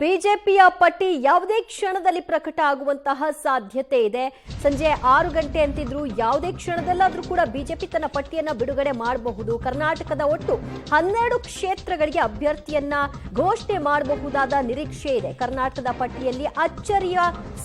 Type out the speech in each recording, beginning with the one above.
ಬಿಜೆಪಿಯ ಪಟ್ಟಿ ಯಾವುದೇ ಕ್ಷಣದಲ್ಲಿ ಪ್ರಕಟ ಆಗುವಂತಹ ಸಾಧ್ಯತೆ ಇದೆ. ಸಂಜೆ 6 ಗಂಟೆ ಅಂತಿದ್ರು, ಯಾವುದೇ ಕ್ಷಣದಲ್ಲಾದ್ರೂ ಕೂಡ ಬಿಜೆಪಿ ತನ್ನ ಪಟ್ಟಿಯನ್ನ ಬಿಡುಗಡೆ ಮಾಡಬಹುದು. ಕರ್ನಾಟಕದ ಒಟ್ಟು 12 ಕ್ಷೇತ್ರಗಳಿಗೆ ಅಭ್ಯರ್ಥಿಯನ್ನ ಘೋಷಣೆ ಮಾಡಬಹುದಾದ ನಿರೀಕ್ಷೆ ಇದೆ. ಕರ್ನಾಟಕದ ಪಟ್ಟಿಯಲ್ಲಿ ಅಚ್ಚರಿಯ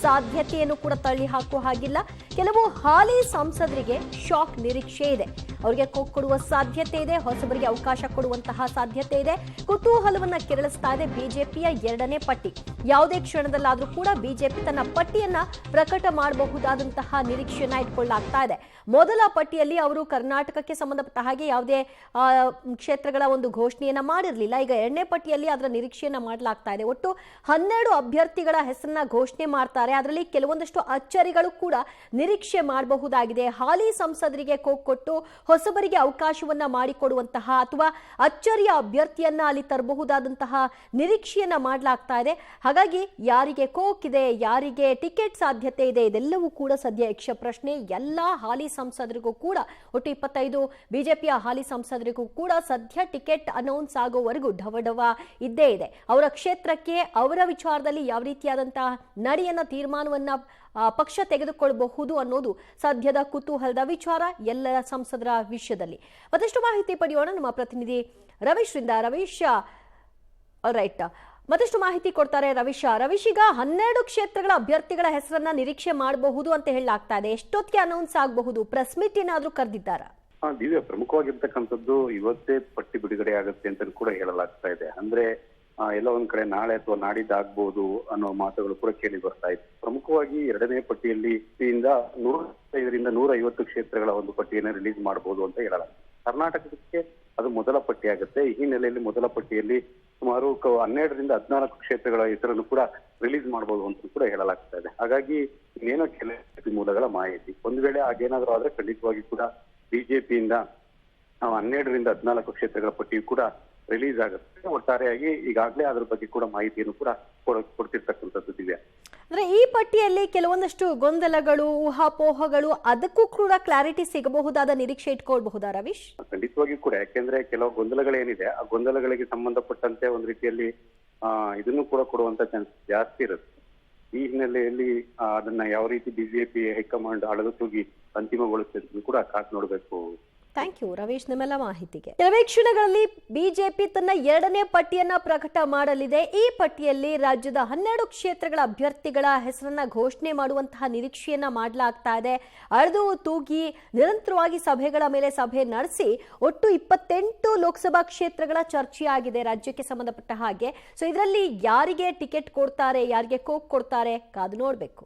ಸಾಧ್ಯತೆಯನ್ನು ಕೂಡ ತಳ್ಳಿ ಹಾಕುವ ಹಾಗಿಲ್ಲ. ಕೆಲವು ಹಾಲಿ ಸಂಸದರಿಗೆ ಶಾಕ್ ನಿರೀಕ್ಷೆ ಇದೆ. ಅವರಿಗೆ ಕೊಡುವ ಸಾಧ್ಯತೆ ಇದೆ, ಹೊಸಬರಿಗೆ ಅವಕಾಶ ಕೊಡುವಂತಹ ಸಾಧ್ಯತೆ ಇದೆ. ಕುತೂಹಲವನ್ನ ಕೆರಳಿಸ್ತಾ ಇದೆ ಬಿಜೆಪಿಯ 2ನೇ ಪಟ್ಟಿ. ಯಾವುದೇ ಕ್ಷಣದಲ್ಲಾದ್ರೂ ಕೂಡ ಬಿಜೆಪಿ ತನ್ನ ಪಟ್ಟಿಯನ್ನ ಪ್ರಕಟ ಮಾಡಬಹುದಾದಂತಹ ನಿರೀಕ್ಷೆಯನ್ನ ಇಟ್ಕೊಳ್ಳಲಾಗ್ತಾ ಇದೆ. ಮೊದಲ ಪಟ್ಟಿಯಲ್ಲಿ ಅವರು ಕರ್ನಾಟಕಕ್ಕೆ ಸಂಬಂಧಪಟ್ಟ ಹಾಗೆ ಯಾವುದೇ ಕ್ಷೇತ್ರಗಳ ಒಂದು ಘೋಷಣೆಯನ್ನ ಮಾಡಿರಲಿಲ್ಲ. ಈಗ 2ನೇ ಪಟ್ಟಿಯಲ್ಲಿ ಅದರ ನಿರೀಕ್ಷೆಯನ್ನ ಮಾಡಲಾಗ್ತಾ ಇದೆ. ಒಟ್ಟು 12 ಅಭ್ಯರ್ಥಿಗಳ ಹೆಸರನ್ನ ಘೋಷಣೆ ಮಾಡ್ತಾರೆ. ಅದರಲ್ಲಿ ಕೆಲವೊಂದಷ್ಟು ಅಚ್ಚರಿಗಳು ಕೂಡ ನಿರೀಕ್ಷೆ ಮಾಡಬಹುದಾಗಿದೆ. ಹಾಲಿ ಸಂಸದರಿಗೆ ಕೊಟ್ಟು ಹೊಸಬರಿಗೆ ಅವಕಾಶವನ್ನ ಮಾಡಿಕೊಡುವಂತಹ ಅಥವಾ ಅಚ್ಚರಿಯ ಅಭ್ಯರ್ಥಿಯನ್ನ ಅಲ್ಲಿ ತರಬಹುದಾದಂತಹ ನಿರೀಕ್ಷೆಯನ್ನ ಮಾಡಲಾಗ್ತಾ ಇದೆ. ಹಾಗಾಗಿ ಯಾರಿಗೆ ಕೋಕಿದೆ, ಯಾರಿಗೆ ಟಿಕೆಟ್ ಸಾಧ್ಯತೆ ಇದೆ, ಇದೆಲ್ಲವೂ ಕೂಡ ಸದ್ಯ ಯಕ್ಷ ಪ್ರಶ್ನೆ. ಎಲ್ಲ ಹಾಲಿ ಸಂಸದರಿಗೂ ಕೂಡ ಒಟ್ಟು 25 ಬಿಜೆಪಿಯ ಹಾಲಿ ಸಂಸದರಿಗೂ ಕೂಡ ಸದ್ಯ ಟಿಕೆಟ್ ಅನೌನ್ಸ್ ಆಗೋವರೆಗೂ ಢವಢವ ಇದ್ದೇ ಇದೆ. ಅವರ ಕ್ಷೇತ್ರಕ್ಕೆ ಅವರ ವಿಚಾರದಲ್ಲಿ ಯಾವ ರೀತಿಯಾದಂತಹ ನಡೆಯನ್ನ ತೀರ್ಮಾನವನ್ನ ಪಕ್ಷ ತೆಗೆದುಕೊಳ್ಳಬಹುದು ಅನ್ನೋದು ಸದ್ಯದ ಕುತೂಹಲದ ವಿಚಾರ ಎಲ್ಲರ ಸಂಸದರ ವಿಷಯದಲ್ಲಿ. ಮತ್ತಷ್ಟು ಮಾಹಿತಿ ಪಡೆಯೋಣ ನಮ್ಮ ಪ್ರತಿನಿಧಿ ರವೀಶ್ರಿಂದ. ರವೀಶ್, ರೈಟ್, ಮತ್ತಷ್ಟು ಮಾಹಿತಿ ಕೊಡ್ತಾರೆ ರವೀಶ್. ಈಗ 12 ಕ್ಷೇತ್ರಗಳ ಅಭ್ಯರ್ಥಿಗಳ ಹೆಸರನ್ನ ನಿರೀಕ್ಷೆ ಮಾಡಬಹುದು ಅಂತ ಹೇಳಲಾಗ್ತಾ ಇದೆ. ಎಷ್ಟೊತ್ತಿಗೆ ಅನೌನ್ಸ್ ಆಗಬಹುದು? ಪ್ರೆಸ್ ಮೀಟ್ ಏನಾದ್ರೂ ಕರೆದಿದ್ದಾರಾ? ದಿವ್ಯ, ಪ್ರಮುಖವಾಗಿರ್ತಕ್ಕಂಥದ್ದು ಇವತ್ತೇ ಪಟ್ಟಿ ಬಿಡುಗಡೆ ಆಗುತ್ತೆ ಅಂತ ಕೂಡ ಹೇಳಲಾಗ್ತಾ ಇದೆ. ಅಂದ್ರೆ ಎಲ್ಲ ಒಂದ್ ಕಡೆ ನಾಳೆ ಅಥವಾ ನಾಡಿದ್ದಾಗಬಹುದು ಅನ್ನೋ ಮಾತುಗಳು ಕೂಡ ಕೇಳಿ ಬರ್ತಾ ಇದೆ. ಪ್ರಮುಖವಾಗಿ 2ನೇ ಪಟ್ಟಿಯಲ್ಲಿ 105ರಿಂದ 150 ಕ್ಷೇತ್ರಗಳ ಒಂದು ಪಟ್ಟಿಯನ್ನು ರಿಲೀಸ್ ಮಾಡಬಹುದು ಅಂತ ಹೇಳಲಾಗ್ತದೆ. ಕರ್ನಾಟಕಕ್ಕೆ ಅದು ಮೊದಲ ಪಟ್ಟಿ ಆಗುತ್ತೆ. ಈ ಹಿನ್ನೆಲೆಯಲ್ಲಿ ಮೊದಲ ಪಟ್ಟಿಯಲ್ಲಿ ಸುಮಾರು 12ರಿಂದ 14 ಕ್ಷೇತ್ರಗಳ ಹೆಸರನ್ನು ಕೂಡ ರಿಲೀಸ್ ಮಾಡಬಹುದು ಅಂತ ಕೂಡ ಹೇಳಲಾಗ್ತಾ ಇದೆ. ಹಾಗಾಗಿ ಇನ್ನೇನೋ ಕೆಲ ಮೂಲಗಳ ಮಾಹಿತಿ, ಒಂದ್ ವೇಳೆ ಹಾಗೇನಾದ್ರೂ ಆದ್ರೆ ಖಂಡಿತವಾಗಿ ಕೂಡ ಬಿಜೆಪಿಯಿಂದ 12ರಿಂದ 14 ಕ್ಷೇತ್ರಗಳ ಪಟ್ಟಿಯು ಕೂಡ ರಿಲೀಸ್ ಆಗುತ್ತೆ. ಒಟ್ಟಾರೆಯಾಗಿ ಈಗಾಗಲೇ ಅದ್ರ ಬಗ್ಗೆ ಕೂಡ ಮಾಹಿತಿಯನ್ನು ಕೂಡ ಕೊಡ್ತಿರ್ತಕ್ಕಂಥದ್ದು ದಿವ್ಯ. ಅಂದ್ರೆ ಈ ಪಟ್ಟಿಯಲ್ಲಿ ಕೆಲವೊಂದಷ್ಟು ಗೊಂದಲಗಳು, ಊಹಾಪೋಹಗಳು, ಅದಕ್ಕೂ ಕೂಡ ಕ್ಲಾರಿಟಿ ಸಿಗಬಹುದಾದ ನಿರೀಕ್ಷೆ ಇಟ್ಕೊಳ್ಬಹುದಾ ರವೀಶ್? ಖಂಡಿತವಾಗಿಯೂ ಕೂಡ. ಯಾಕೆಂದ್ರೆ ಕೆಲವು ಗೊಂದಲಗಳೇನಿದೆ ಆ ಗೊಂದಲಗಳಿಗೆ ಸಂಬಂಧಪಟ್ಟಂತೆ ಒಂದ್ ರೀತಿಯಲ್ಲಿ ಇದನ್ನು ಕೂಡ ಕೊಡುವಂತ ಚಾನ್ಸ್ ಜಾಸ್ತಿ ಇರುತ್ತೆ. ಈ ಹಿನ್ನೆಲೆಯಲ್ಲಿ ಅದನ್ನ ಯಾವ ರೀತಿ ಬಿಜೆಪಿ ಹೈಕಮಾಂಡ್ ಅಳದು ತೂಗಿ ಅಂತಿಮಗೊಳಿಸುತ್ತೆ ಕೂಡ ಕಾದು ನೋಡ್ಬೇಕು. ಥ್ಯಾಂಕ್ ಯು ರವೀಶ್, ನಿಮ್ಮೆಲ್ಲ ಮಾಹಿತಿಗೆ. ಕೆಲವೇ ಕ್ಷಣಗಳಲ್ಲಿ ಬಿಜೆಪಿ ತನ್ನ 2ನೇ ಪಟ್ಟಿಯನ್ನ ಪ್ರಕಟ ಮಾಡಲಿದೆ. ಈ ಪಟ್ಟಿಯಲ್ಲಿ ರಾಜ್ಯದ 12 ಕ್ಷೇತ್ರಗಳ ಅಭ್ಯರ್ಥಿಗಳ ಹೆಸರನ್ನ ಘೋಷಣೆ ಮಾಡುವಂತಹ ನಿರೀಕ್ಷೆಯನ್ನ ಮಾಡಲಾಗ್ತಾ ಇದೆ. ಅಳೆದು ತೂಗಿ ನಿರಂತರವಾಗಿ ಸಭೆಗಳ ಮೇಲೆ ಸಭೆ ನಡೆಸಿ ಒಟ್ಟು 28 ಲೋಕಸಭಾ ಕ್ಷೇತ್ರಗಳ ಚರ್ಚೆಯಾಗಿದೆ ರಾಜ್ಯಕ್ಕೆ ಸಂಬಂಧಪಟ್ಟ ಹಾಗೆ. ಸೊ ಇದರಲ್ಲಿ ಯಾರಿಗೆ ಟಿಕೆಟ್ ಕೊಡ್ತಾರೆ, ಯಾರಿಗೆ ಕೋಕ್ ಕೊಡ್ತಾರೆ, ಕಾದು ನೋಡ್ಬೇಕು.